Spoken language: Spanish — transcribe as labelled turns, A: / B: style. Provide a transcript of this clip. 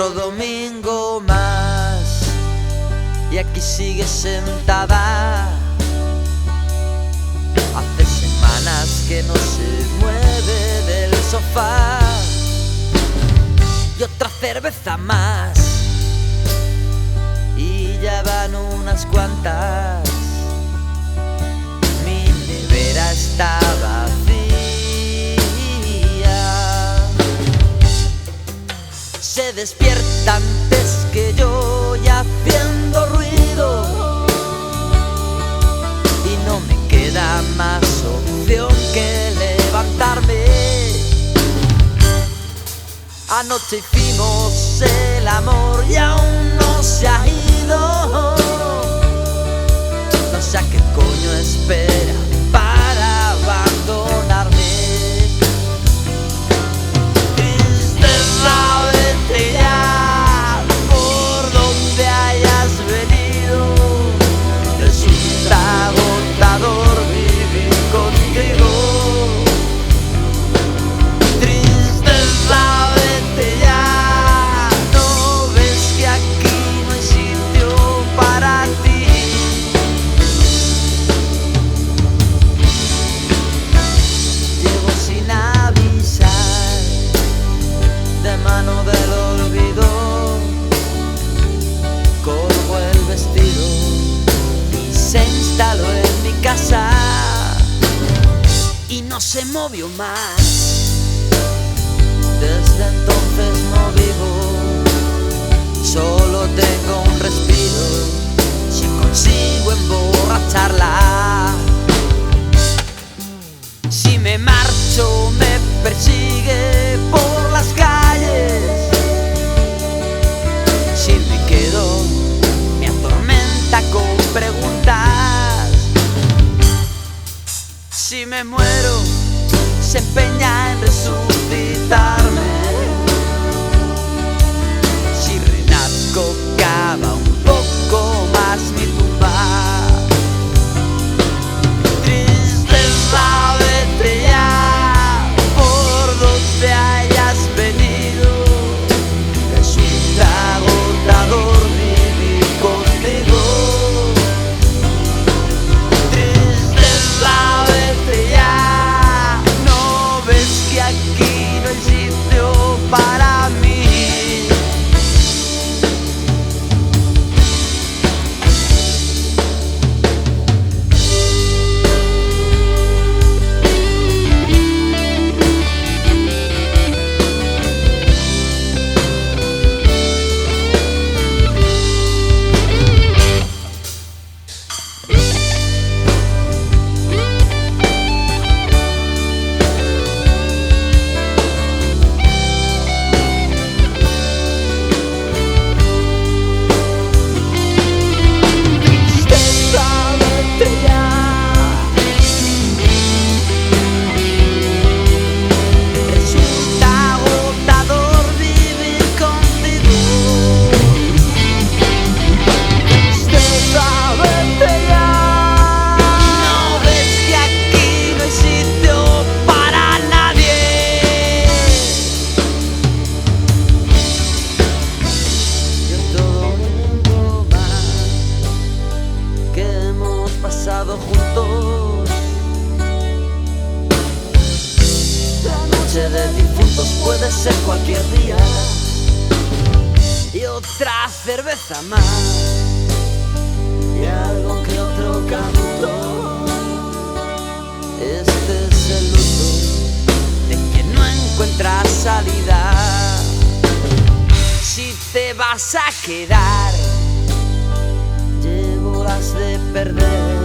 A: Otro domingo más y aquí sigue sentada. Hace semanas que no se mueve del sofá. Y otra cerveza más y ya van unas cuantas. Mi nevera está vacía. Se despierta antes que yo y haciendo ruido, y no me queda más opción que levantarme. Anoche hicimos el amor y aún no se ha ido. No sé a qué coño espera para abandonarme. Tristeza, vete ya por donde hayas venido. Resulta agotador vivir contigo. Del olvido, colgó el vestido y se instaló en mi casa y no se movió más. Desde entonces no vivo, solo tengo un respiro si consigo emborracharla. Si me marcho me persigue por las calles. Si me quedo me atormenta con preguntas. Si me muero se empeña en resucitarme. Si renazco cava un poco más mi tumba. Tristeza, vete ya por donde hayas venido. Resulta agotador vivir contigo. Tristeza, vete ya. No ves que aquí no hay sitio para mí. Juntos, la noche de difuntos puede ser cualquier día y otra cerveza más y algo que otro canto. Este es el luto de quien no encuentra salida. Si te vas a quedar, llevo las de perder.